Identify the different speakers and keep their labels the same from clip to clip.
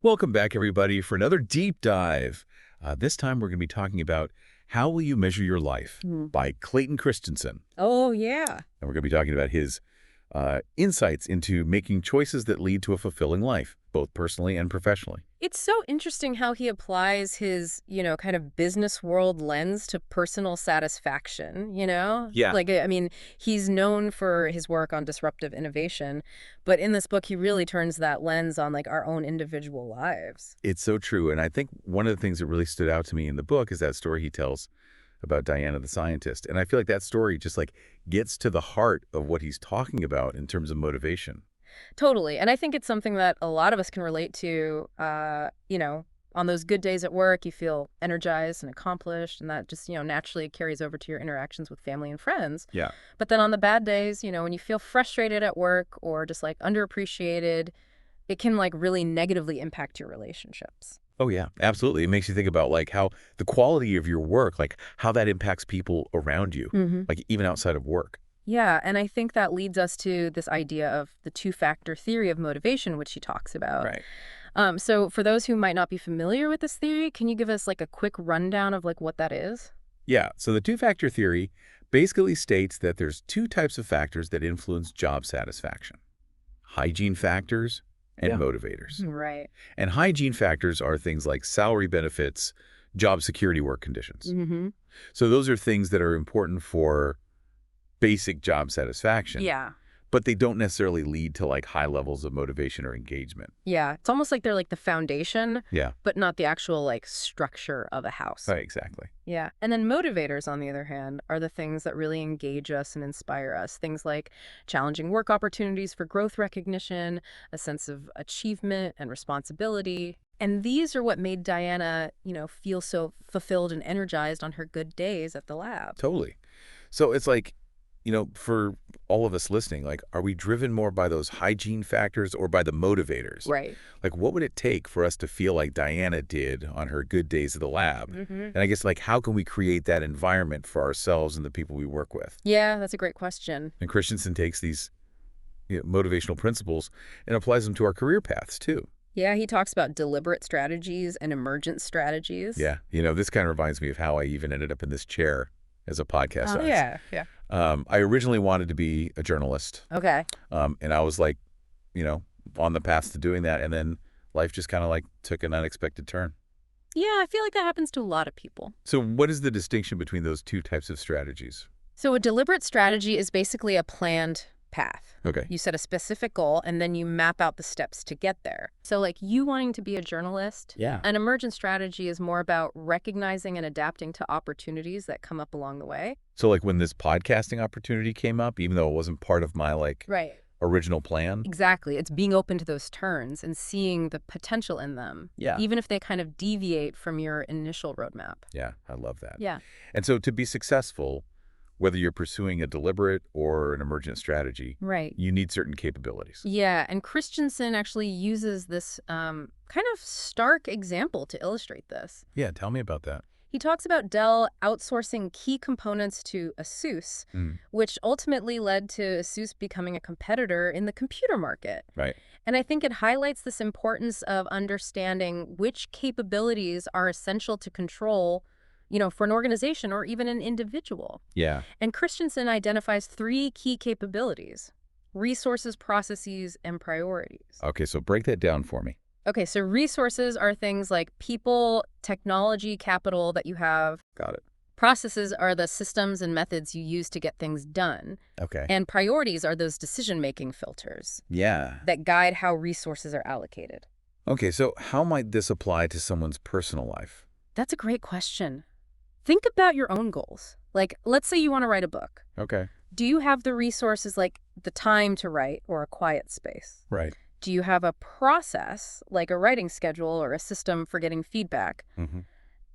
Speaker 1: Welcome back, everybody, for another deep dive. This time, we're going to be talking about How Will You Measure Your Life by Clayton Christensen.
Speaker 2: Oh, yeah.
Speaker 1: And we're going to be talking about his insights into making choices that lead to a fulfilling life, both personally and professionally.
Speaker 2: It's so interesting how he applies his, kind of business world lens to personal satisfaction,
Speaker 1: Yeah.
Speaker 2: He's known for his work on disruptive innovation, but in this book, he really turns that lens on, our own individual lives.
Speaker 1: It's so true. And I think one of the things that really stood out to me in the book is that story he tells about Diana the scientist. And I feel like that story just gets to the heart of what he's talking about in terms of motivation.
Speaker 2: Totally. And I think it's something that a lot of us can relate to, on those good days at work, you feel energized and accomplished, and that just, naturally carries over to your interactions with family and friends.
Speaker 1: Yeah.
Speaker 2: But then on the bad days, when you feel frustrated at work or just underappreciated, it can really negatively impact your relationships.
Speaker 1: Oh, yeah, absolutely. It makes you think about how the quality of your work, how that impacts people around you, even outside of work.
Speaker 2: Yeah, and I think that leads us to this idea of the two-factor theory of motivation, which he talks about.
Speaker 1: Right.
Speaker 2: So for those who might not be familiar with this theory, can you give us a quick rundown of what that is?
Speaker 1: Yeah, so the two-factor theory basically states that there's two types of factors that influence job satisfaction: hygiene factors and motivators.
Speaker 2: Right.
Speaker 1: And hygiene factors are things like salary benefits, job security, work conditions. So those are things that are important for basic job satisfaction.
Speaker 2: Yeah.
Speaker 1: But they don't necessarily lead to high levels of motivation or engagement.
Speaker 2: Yeah. It's almost like they're the foundation,
Speaker 1: Yeah.
Speaker 2: but not the actual structure of a house.
Speaker 1: Right, exactly.
Speaker 2: Yeah. And then motivators, on the other hand, are the things that really engage us and inspire us. Things like challenging work opportunities for growth recognition, a sense of achievement and responsibility. And these are what made Diana, feel so fulfilled and energized on her good days at the lab.
Speaker 1: Totally. So it's for all of us listening, are we driven more by those hygiene factors or by the motivators?
Speaker 2: Right.
Speaker 1: What would it take for us to feel like Diana did on her good days at the lab? And I guess, how can we create that environment for ourselves and the people we work with?
Speaker 2: Yeah, that's a great question.
Speaker 1: And Christensen takes these motivational principles and applies them to our career paths, too.
Speaker 2: Yeah, he talks about deliberate strategies and emergent strategies.
Speaker 1: Yeah. This kind of reminds me of how I even ended up in this chair as a podcast host.
Speaker 2: Yeah.
Speaker 1: I originally wanted to be a journalist.
Speaker 2: Okay.
Speaker 1: And I was on the path to doing that. And then life just kind of took an unexpected turn.
Speaker 2: Yeah, I feel like that happens to a lot of people.
Speaker 1: So what is the distinction between those two types of strategies?
Speaker 2: So a deliberate strategy is basically a planned path.
Speaker 1: Okay.
Speaker 2: You set a specific goal and then you map out the steps to get there. So you wanting to be a journalist, an emergent strategy is more about recognizing and adapting to opportunities that come up along the way.
Speaker 1: So when this podcasting opportunity came up, even though it wasn't part of my
Speaker 2: right.
Speaker 1: original plan.
Speaker 2: Exactly. It's being open to those turns and seeing the potential in them.
Speaker 1: Yeah.
Speaker 2: Even if they kind of deviate from your initial roadmap.
Speaker 1: Yeah, I love that.
Speaker 2: Yeah.
Speaker 1: And so to be successful, whether you're pursuing a deliberate or an emergent strategy,
Speaker 2: right,
Speaker 1: you need certain capabilities.
Speaker 2: Yeah, and Christensen actually uses this kind of stark example to illustrate this.
Speaker 1: Yeah, tell me about that.
Speaker 2: He talks about Dell outsourcing key components to ASUS, which ultimately led to ASUS becoming a competitor in the computer market.
Speaker 1: Right.
Speaker 2: And I think it highlights this importance of understanding which capabilities are essential to control for an organization or even an individual.
Speaker 1: Yeah.
Speaker 2: And Christensen identifies three key capabilities: resources, processes, and priorities.
Speaker 1: Okay, so break that down for me.
Speaker 2: Okay, so resources are things like people, technology, capital that you have.
Speaker 1: Got it.
Speaker 2: Processes are the systems and methods you use to get things done.
Speaker 1: Okay.
Speaker 2: And priorities are those decision-making filters.
Speaker 1: Yeah.
Speaker 2: That guide how resources are allocated.
Speaker 1: Okay, so how might this apply to someone's personal life?
Speaker 2: That's a great question. Think about your own goals. Let's say you want to write a book.
Speaker 1: Okay.
Speaker 2: Do you have the resources the time to write or a quiet space?
Speaker 1: Right.
Speaker 2: Do you have a process, like a writing schedule or a system for getting feedback?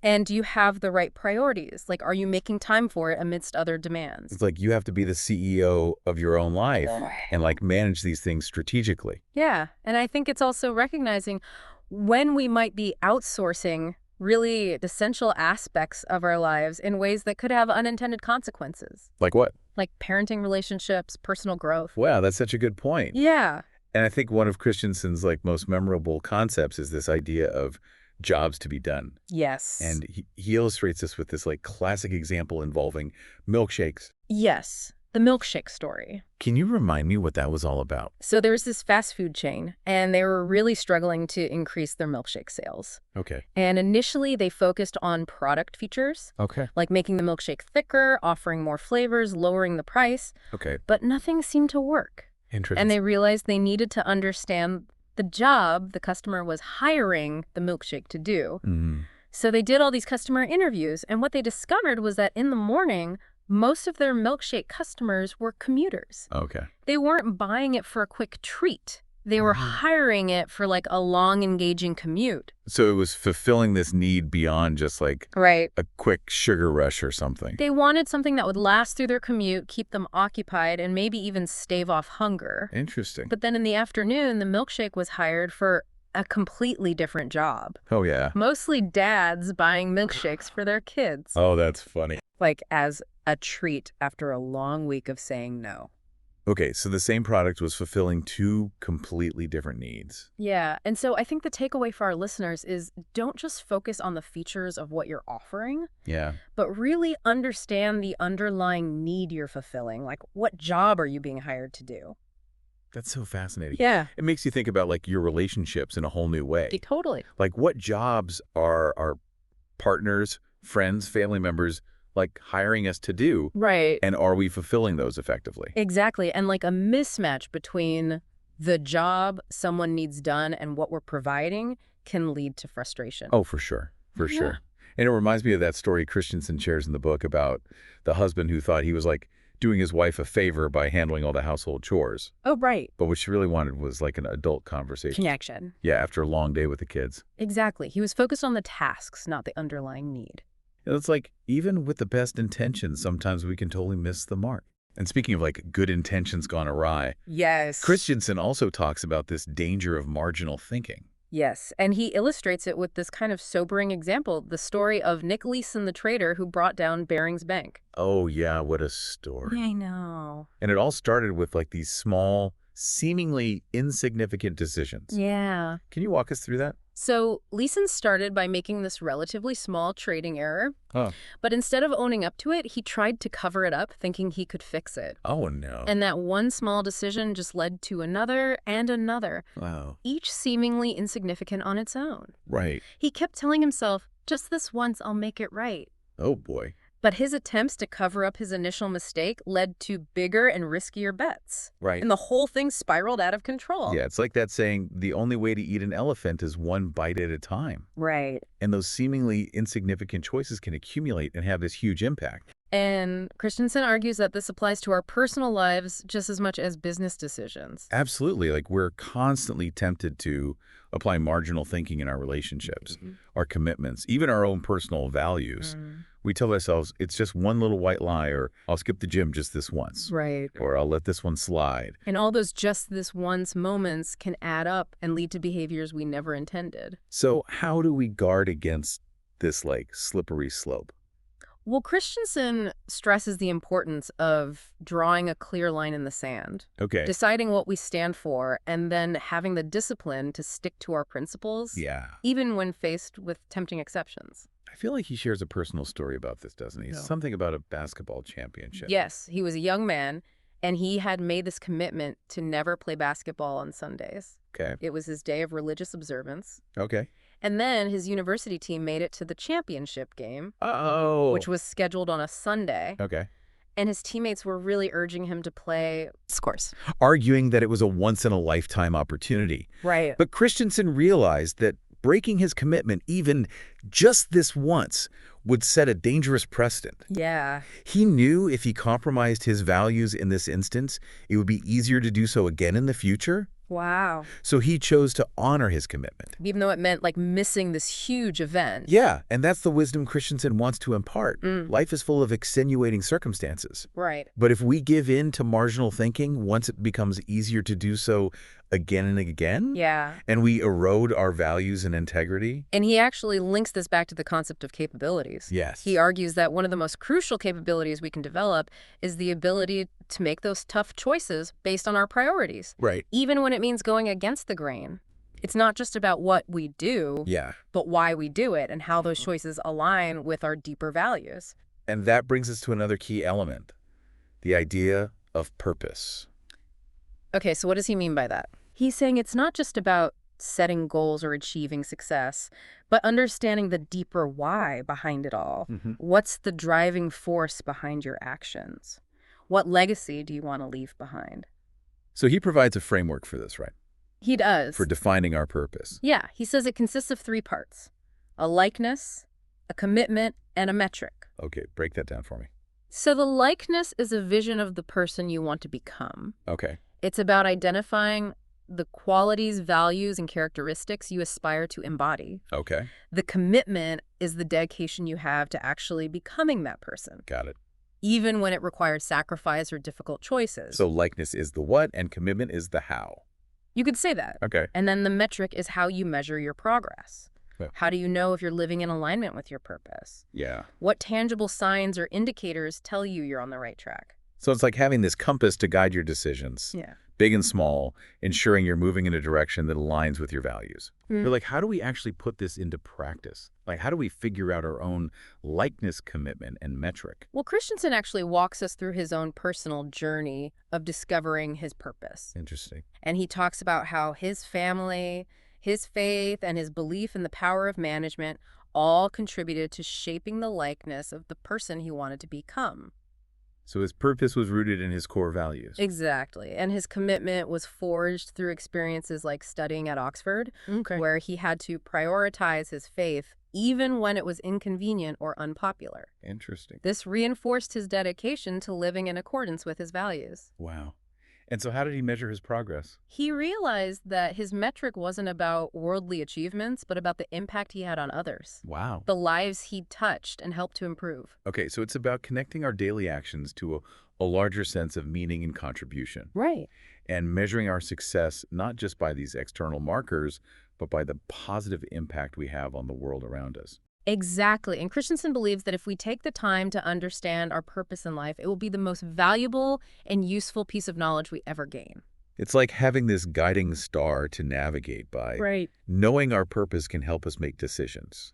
Speaker 2: And do you have the right priorities? Are you making time for it amidst other demands?
Speaker 1: It's you have to be the CEO of your own life and manage these things strategically.
Speaker 2: Yeah. And I think it's also recognizing when we might be outsourcing really essential aspects of our lives in ways that could have unintended consequences.
Speaker 1: Like what?
Speaker 2: Like parenting relationships, personal growth.
Speaker 1: Wow, that's such a good point.
Speaker 2: Yeah.
Speaker 1: And I think one of Christensen's like most memorable concepts is this idea of jobs to be done.
Speaker 2: Yes.
Speaker 1: And he illustrates this with this like classic example involving milkshakes.
Speaker 2: Yes. The milkshake story.
Speaker 1: Can you remind me what that was all about?
Speaker 2: So there was this fast food chain, and they were really struggling to increase their milkshake sales.
Speaker 1: Okay.
Speaker 2: And initially, they focused on product features,
Speaker 1: Okay.
Speaker 2: like making the milkshake thicker, offering more flavors, lowering the price.
Speaker 1: Okay.
Speaker 2: But nothing seemed to work.
Speaker 1: Interesting.
Speaker 2: And they realized they needed to understand the job the customer was hiring the milkshake to do. So they did all these customer interviews, and what they discovered was that in the morning, most of their milkshake customers were commuters.
Speaker 1: Okay.
Speaker 2: They weren't buying it for a quick treat. They were hiring it for like a long, engaging commute.
Speaker 1: So it was fulfilling this need beyond just like
Speaker 2: Right.
Speaker 1: a quick sugar rush or something.
Speaker 2: They wanted something that would last through their commute, keep them occupied, and maybe even stave off hunger.
Speaker 1: Interesting.
Speaker 2: But then in the afternoon, the milkshake was hired for a completely different job.
Speaker 1: Oh, yeah.
Speaker 2: Mostly dads buying milkshakes for their kids.
Speaker 1: Oh, that's funny.
Speaker 2: Like as a treat after a long week of saying no.
Speaker 1: Okay, so the same product was fulfilling two completely different needs.
Speaker 2: Yeah, and so I think the takeaway for our listeners is don't just focus on the features of what you're offering,
Speaker 1: Yeah.
Speaker 2: but really understand the underlying need you're fulfilling. Like, what job are you being hired to do?
Speaker 1: That's so fascinating.
Speaker 2: Yeah.
Speaker 1: It makes you think about like your relationships in a whole new way.
Speaker 2: Totally.
Speaker 1: Like what jobs are our partners, friends, family members like hiring us to do?
Speaker 2: Right.
Speaker 1: And are we fulfilling those effectively?
Speaker 2: Exactly. And like a mismatch between the job someone needs done and what we're providing can lead to frustration.
Speaker 1: Oh, for sure. For
Speaker 2: Yeah.
Speaker 1: sure. And it reminds me of that story Christensen shares in the book about the husband who thought he was like doing his wife a favor by handling all the household chores.
Speaker 2: Oh, right.
Speaker 1: But what she really wanted was like an adult conversation.
Speaker 2: Connection.
Speaker 1: Yeah, after a long day with the kids.
Speaker 2: Exactly. He was focused on the tasks, not the underlying need.
Speaker 1: And it's like, even with the best intentions, sometimes we can totally miss the mark. And speaking of like good intentions gone awry,
Speaker 2: Yes.
Speaker 1: Christensen also talks about this danger of marginal thinking.
Speaker 2: Yes, and he illustrates it with this kind of sobering example, the story of Nick Leeson, the trader who brought down Barings Bank.
Speaker 1: Oh yeah, what a story.
Speaker 2: I know.
Speaker 1: And it all started with like these small, seemingly insignificant decisions.
Speaker 2: Yeah.
Speaker 1: Can you walk us through that?
Speaker 2: So Leeson started by making this relatively small trading error,
Speaker 1: Oh.
Speaker 2: but instead of owning up to it, he tried to cover it up, thinking he could fix it.
Speaker 1: Oh no.
Speaker 2: And that one small decision just led to another and another,
Speaker 1: Wow.
Speaker 2: each seemingly insignificant on its own.
Speaker 1: Right.
Speaker 2: He kept telling himself, just this once, I'll make it right.
Speaker 1: Oh boy.
Speaker 2: But his attempts to cover up his initial mistake led to bigger and riskier bets.
Speaker 1: Right.
Speaker 2: And the whole thing spiraled out of control.
Speaker 1: Yeah, it's like that saying, the only way to eat an elephant is one bite at a time.
Speaker 2: Right.
Speaker 1: And those seemingly insignificant choices can accumulate and have this huge impact.
Speaker 2: And Christensen argues that this applies to our personal lives just as much as business decisions.
Speaker 1: Absolutely. Like we're constantly tempted to apply marginal thinking in our relationships, our commitments, even our own personal values. We tell ourselves, it's just one little white lie, or I'll skip the gym just this once.
Speaker 2: Right.
Speaker 1: Or I'll let this one slide.
Speaker 2: And all those just this once moments can add up and lead to behaviors we never intended.
Speaker 1: So how do we guard against this like slippery slope?
Speaker 2: Well, Christensen stresses the importance of drawing a clear line in the sand,
Speaker 1: Okay.
Speaker 2: deciding what we stand for, and then having the discipline to stick to our principles,
Speaker 1: Yeah.
Speaker 2: even when faced with tempting exceptions.
Speaker 1: I feel like he shares a personal story about this, doesn't he?
Speaker 2: No.
Speaker 1: Something about a basketball championship.
Speaker 2: Yes, he was a young man, and he had made this commitment to never play basketball on Sundays.
Speaker 1: Okay.
Speaker 2: It was his day of religious observance.
Speaker 1: Okay.
Speaker 2: And then his university team made it to the championship game,
Speaker 1: Oh.
Speaker 2: which was scheduled on a Sunday.
Speaker 1: Okay.
Speaker 2: And his teammates were really urging him to play scores.
Speaker 1: Arguing that it was a once-in-a-lifetime opportunity.
Speaker 2: Right.
Speaker 1: But Christensen realized that breaking his commitment, even just this once, would set a dangerous precedent.
Speaker 2: Yeah.
Speaker 1: He knew if he compromised his values in this instance, it would be easier to do so again in the future.
Speaker 2: Wow.
Speaker 1: So he chose to honor his commitment.
Speaker 2: Even though it meant like missing this huge event.
Speaker 1: Yeah, and that's the wisdom Christensen wants to impart. Life is full of extenuating circumstances.
Speaker 2: Right.
Speaker 1: But if we give in to marginal thinking, once it becomes easier to do so again and again,
Speaker 2: Yeah.
Speaker 1: and we erode our values and integrity.
Speaker 2: And he actually links this back to the concept of capabilities.
Speaker 1: Yes.
Speaker 2: He argues that one of the most crucial capabilities we can develop is the ability to make those tough choices based on our priorities,
Speaker 1: Right.
Speaker 2: even when it means going against the grain. It's not just about what we do,
Speaker 1: Yeah.
Speaker 2: but why we do it and how those choices align with our deeper values.
Speaker 1: And that brings us to another key element, the idea of purpose.
Speaker 2: Okay, so what does he mean by that? He's saying it's not just about setting goals or achieving success, but understanding the deeper why behind it all. What's the driving force behind your actions? What legacy do you want to leave behind?
Speaker 1: So he provides a framework for this, right?
Speaker 2: He does.
Speaker 1: For defining our purpose.
Speaker 2: Yeah, he says it consists of 3 parts: a likeness, a commitment, and a metric.
Speaker 1: Okay, break that down for me.
Speaker 2: So the likeness is a vision of the person you want to become.
Speaker 1: Okay.
Speaker 2: It's about identifying the qualities, values, and characteristics you aspire to embody.
Speaker 1: Okay.
Speaker 2: The commitment is the dedication you have to actually becoming that person,
Speaker 1: Got it.
Speaker 2: even when it requires sacrifice or difficult choices.
Speaker 1: So likeness is the what and commitment is the how.
Speaker 2: You could say that.
Speaker 1: Okay.
Speaker 2: And then the metric is how you measure your progress.
Speaker 1: Yeah.
Speaker 2: How do you know if you're living in alignment with your purpose?
Speaker 1: Yeah.
Speaker 2: What tangible signs or indicators tell you you're on the right track?
Speaker 1: So it's like having this compass to guide your decisions,
Speaker 2: Yeah.
Speaker 1: big and small, ensuring you're moving in a direction that aligns with your values. But like, how do we actually put this into practice? Like, how do we figure out our own likeness commitment and metric?
Speaker 2: Well, Christensen actually walks us through his own personal journey of discovering his purpose.
Speaker 1: Interesting.
Speaker 2: And he talks about how his family, his faith, and his belief in the power of management all contributed to shaping the likeness of the person he wanted to become.
Speaker 1: So his purpose was rooted in his core values.
Speaker 2: Exactly. And his commitment was forged through experiences like studying at Oxford, where he had to prioritize his faith even when it was inconvenient or unpopular.
Speaker 1: Interesting.
Speaker 2: This reinforced his dedication to living in accordance with his values.
Speaker 1: Wow. And so how did he measure his progress?
Speaker 2: He realized that his metric wasn't about worldly achievements, but about the impact he had on others,
Speaker 1: Wow.
Speaker 2: the lives he touched and helped to improve.
Speaker 1: Okay, so it's about connecting our daily actions to a larger sense of meaning and contribution,
Speaker 2: Right.
Speaker 1: and measuring our success not just by these external markers, but by the positive impact we have on the world around us.
Speaker 2: Exactly. And Christensen believes that if we take the time to understand our purpose in life, it will be the most valuable and useful piece of knowledge we ever gain.
Speaker 1: It's like having this guiding star to navigate by.
Speaker 2: Right.
Speaker 1: Knowing our purpose can help us make decisions,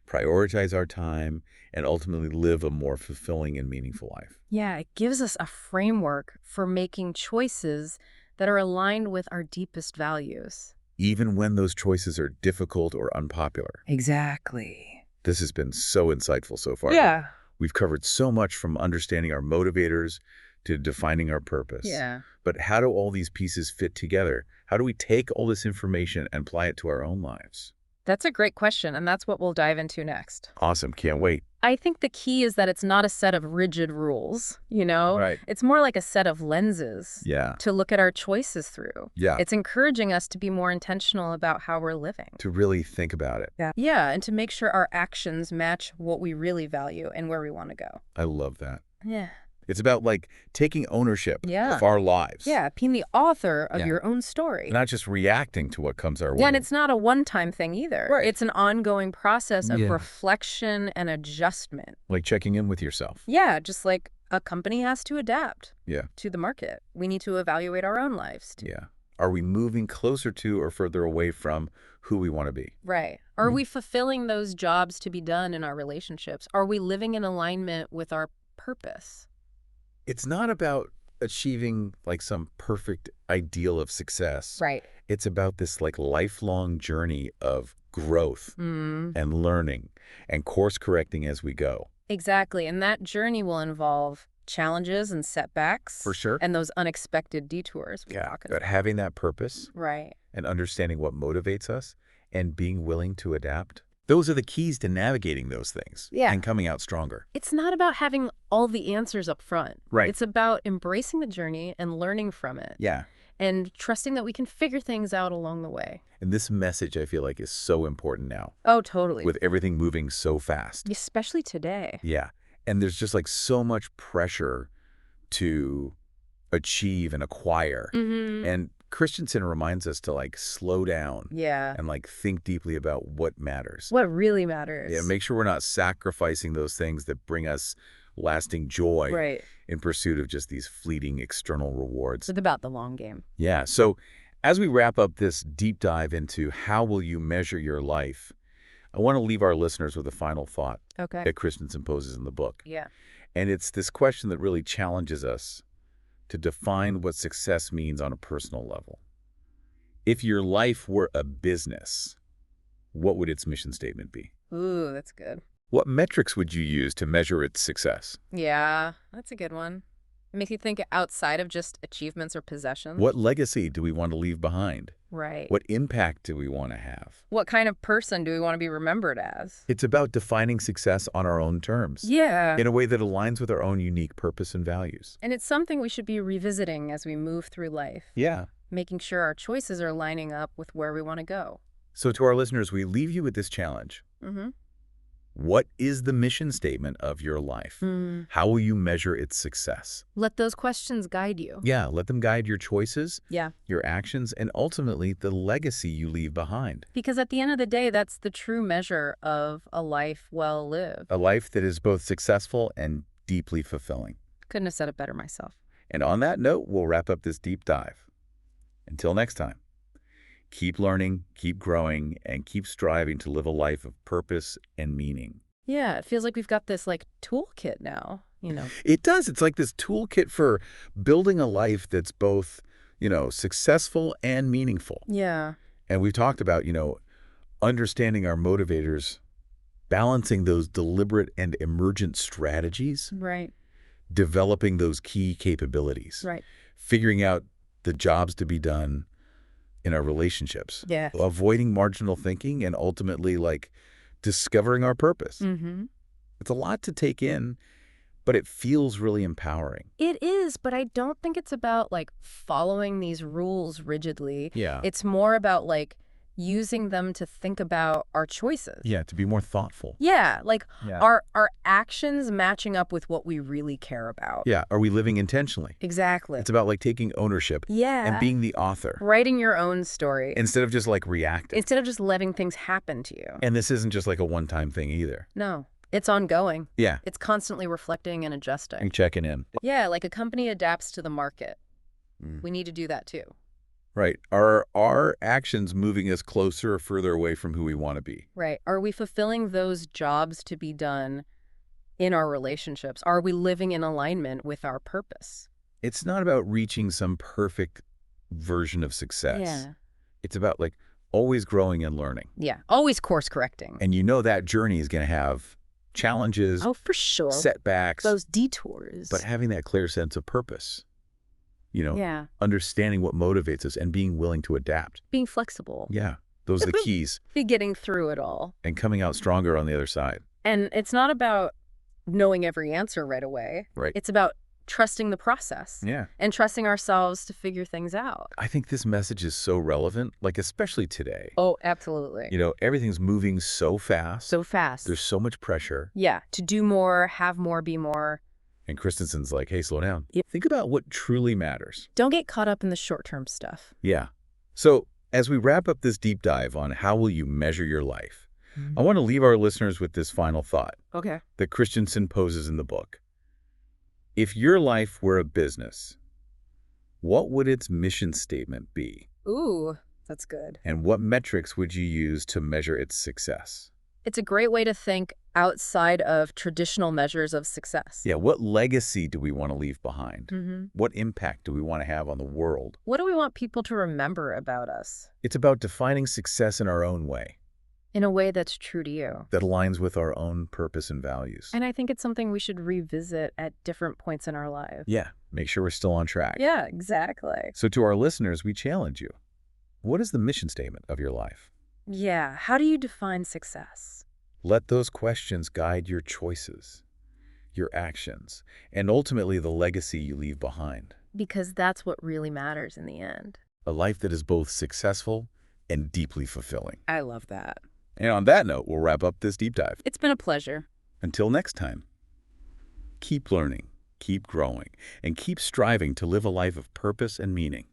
Speaker 1: prioritize our time, and ultimately live a more fulfilling and meaningful life.
Speaker 2: Yeah, it gives us a framework for making choices that are aligned with our deepest values.
Speaker 1: Even when those choices are difficult or unpopular.
Speaker 2: Exactly.
Speaker 1: This has been so insightful so far.
Speaker 2: Yeah.
Speaker 1: We've covered so much from understanding our motivators to defining our purpose.
Speaker 2: Yeah.
Speaker 1: But how do all these pieces fit together? How do we take all this information and apply it to our own lives?
Speaker 2: That's a great question, and that's what we'll dive into next.
Speaker 1: Awesome. Can't wait.
Speaker 2: I think the key is that it's not a set of rigid rules, you know?
Speaker 1: Right.
Speaker 2: It's more like a set of lenses
Speaker 1: Yeah.
Speaker 2: to look at our choices through.
Speaker 1: Yeah.
Speaker 2: It's encouraging us to be more intentional about how we're living.
Speaker 1: To really think about it.
Speaker 2: Yeah, and to make sure our actions match what we really value and where we want to go.
Speaker 1: I love that.
Speaker 2: Yeah.
Speaker 1: It's about like taking ownership
Speaker 2: Yeah.
Speaker 1: of our lives.
Speaker 2: Yeah, being the author of
Speaker 1: Yeah.
Speaker 2: your own story.
Speaker 1: Not just reacting to what comes our way.
Speaker 2: Yeah, and it's not a one-time thing either.
Speaker 1: Right.
Speaker 2: It's an ongoing process of
Speaker 1: Yeah.
Speaker 2: reflection and adjustment.
Speaker 1: Like checking in with yourself.
Speaker 2: Yeah, just like a company has to adapt
Speaker 1: Yeah.
Speaker 2: to the market. We need to evaluate our own lives too.
Speaker 1: Yeah. Are we moving closer to or further away from who we want to be?
Speaker 2: Right. Are we fulfilling those jobs to be done in our relationships? Are we living in alignment with our purpose?
Speaker 1: It's not about achieving like some perfect ideal of success.
Speaker 2: Right.
Speaker 1: It's about this like lifelong journey of growth and learning and course correcting as we go.
Speaker 2: Exactly. And that journey will involve challenges and setbacks.
Speaker 1: For sure.
Speaker 2: And those unexpected detours we talk
Speaker 1: But
Speaker 2: about.
Speaker 1: having that purpose
Speaker 2: Right.
Speaker 1: and understanding what motivates us and being willing to adapt, those are the keys to navigating those things and coming out stronger.
Speaker 2: It's not about having all the answers up front.
Speaker 1: Right.
Speaker 2: It's about embracing the journey and learning from it.
Speaker 1: Yeah.
Speaker 2: And trusting that we can figure things out along the way.
Speaker 1: And this message, I feel like, is so important now
Speaker 2: Oh, totally.
Speaker 1: with everything moving so fast.
Speaker 2: Especially today.
Speaker 1: Yeah. And there's just like so much pressure to achieve and acquire. And Christensen reminds us to like slow down
Speaker 2: Yeah.
Speaker 1: and like think deeply about what matters.
Speaker 2: What really matters.
Speaker 1: Yeah, make sure we're not sacrificing those things that bring us lasting joy
Speaker 2: Right.
Speaker 1: in pursuit of just these fleeting external rewards.
Speaker 2: It's about the long game.
Speaker 1: Yeah. So as we wrap up this deep dive into how will you measure your life, I want to leave our listeners with a final thought
Speaker 2: Okay.
Speaker 1: that Christensen poses in the book.
Speaker 2: Yeah.
Speaker 1: And it's this question that really challenges us to define what success means on a personal level. If your life were a business, what would its mission statement be?
Speaker 2: Ooh, that's good.
Speaker 1: What metrics would you use to measure its success?
Speaker 2: Yeah, that's a good one. It makes you think outside of just achievements or possessions.
Speaker 1: What legacy do we want to leave behind?
Speaker 2: Right.
Speaker 1: What impact do we want to have?
Speaker 2: What kind of person do we want to be remembered as?
Speaker 1: It's about defining success on our own terms,
Speaker 2: Yeah.
Speaker 1: in a way that aligns with our own unique purpose and values.
Speaker 2: And it's something we should be revisiting as we move through life,
Speaker 1: Yeah.
Speaker 2: making sure our choices are lining up with where we want to go.
Speaker 1: So to our listeners, we leave you with this challenge.
Speaker 2: Mm-hmm.
Speaker 1: What is the mission statement of your life? How will you measure its success?
Speaker 2: Let those questions guide you.
Speaker 1: Yeah, let them guide your choices,
Speaker 2: Yeah.
Speaker 1: your actions, and ultimately the legacy you leave behind.
Speaker 2: Because at the end of the day, that's the true measure of a life well lived.
Speaker 1: A life that is both successful and deeply fulfilling.
Speaker 2: Couldn't have said it better myself.
Speaker 1: And on that note, we'll wrap up this deep dive. Until next time, keep learning, keep growing, and keep striving to live a life of purpose and meaning.
Speaker 2: Yeah, it feels like we've got this like toolkit now,
Speaker 1: It does. It's like this toolkit for building a life that's both, successful and meaningful.
Speaker 2: Yeah.
Speaker 1: And we've talked about, understanding our motivators, balancing those deliberate and emergent strategies,
Speaker 2: Right.
Speaker 1: developing those key capabilities,
Speaker 2: Right.
Speaker 1: figuring out the jobs to be done in our relationships,
Speaker 2: Yeah.
Speaker 1: avoiding marginal thinking, and ultimately discovering our purpose.
Speaker 2: Mm-hmm.
Speaker 1: It's a lot to take in, but it feels really empowering.
Speaker 2: It is, but I don't think it's about following these rules rigidly.
Speaker 1: Yeah.
Speaker 2: It's more about using them to think about our choices.
Speaker 1: Yeah, to be more thoughtful.
Speaker 2: Yeah,
Speaker 1: Yeah.
Speaker 2: our actions matching up with what we really care about.
Speaker 1: Yeah, are we living intentionally?
Speaker 2: Exactly.
Speaker 1: It's about taking ownership
Speaker 2: Yeah.
Speaker 1: and being the author
Speaker 2: Writing your own story
Speaker 1: instead of just reacting.
Speaker 2: instead of just letting things happen to you.
Speaker 1: And this isn't just a one-time thing either.
Speaker 2: No, it's ongoing.
Speaker 1: Yeah,
Speaker 2: It's constantly reflecting and adjusting.
Speaker 1: and checking in.
Speaker 2: Yeah, like a company adapts to the market.
Speaker 1: Mm.
Speaker 2: We need to do that too.
Speaker 1: Right. Are our actions moving us closer or further away from who we want to be?
Speaker 2: Right. Are we fulfilling those jobs to be done in our relationships? Are we living in alignment with our purpose?
Speaker 1: It's not about reaching some perfect version of success.
Speaker 2: Yeah.
Speaker 1: It's about always growing and learning.
Speaker 2: Yeah. Always course correcting.
Speaker 1: And that journey is going to have challenges,
Speaker 2: Oh, for sure.
Speaker 1: setbacks,
Speaker 2: Those detours.
Speaker 1: but having that clear sense of purpose.
Speaker 2: Yeah.
Speaker 1: Understanding what motivates us and being willing to adapt.
Speaker 2: Being flexible.
Speaker 1: Yeah, those are the keys,
Speaker 2: Be getting through it all.
Speaker 1: and coming out stronger on the other side.
Speaker 2: And it's not about knowing every answer right away.
Speaker 1: Right.
Speaker 2: It's about trusting the process
Speaker 1: Yeah.
Speaker 2: and trusting ourselves to figure things out.
Speaker 1: I think this message is so relevant, especially today.
Speaker 2: Oh, absolutely.
Speaker 1: Everything's moving so fast.
Speaker 2: So fast.
Speaker 1: There's so much pressure.
Speaker 2: Yeah. To do more, have more, be more.
Speaker 1: And Christensen's hey, slow down.
Speaker 2: Yep.
Speaker 1: Think about what truly matters.
Speaker 2: Don't get caught up in the short-term stuff.
Speaker 1: Yeah. So as we wrap up this deep dive on how will you measure your life, I want to leave our listeners with this final thought
Speaker 2: Okay.
Speaker 1: that Christensen poses in the book. If your life were a business, what would its mission statement be?
Speaker 2: Ooh, that's good.
Speaker 1: And what metrics would you use to measure its success?
Speaker 2: It's a great way to think outside of traditional measures of success.
Speaker 1: Yeah, what legacy do we want to leave behind?
Speaker 2: Mm-hmm.
Speaker 1: What impact do we want to have on the world?
Speaker 2: What do we want people to remember about us
Speaker 1: It's about defining success in our own way
Speaker 2: in a way that's true to you?
Speaker 1: that aligns with our own purpose and values.
Speaker 2: And I think it's something we should revisit at different points in our lives.
Speaker 1: Yeah, make sure we're still on track.
Speaker 2: Yeah, exactly.
Speaker 1: So to our listeners, we challenge you. What is the mission statement of your life?
Speaker 2: Yeah. How do you define success?
Speaker 1: Let those questions guide your choices, your actions, and ultimately the legacy you leave behind.
Speaker 2: Because that's what really matters in the end.
Speaker 1: A life that is both successful and deeply fulfilling.
Speaker 2: I love that.
Speaker 1: And on that note, we'll wrap up this deep dive.
Speaker 2: It's been a pleasure.
Speaker 1: Until next time, keep learning, keep growing, and keep striving to live a life of purpose and meaning.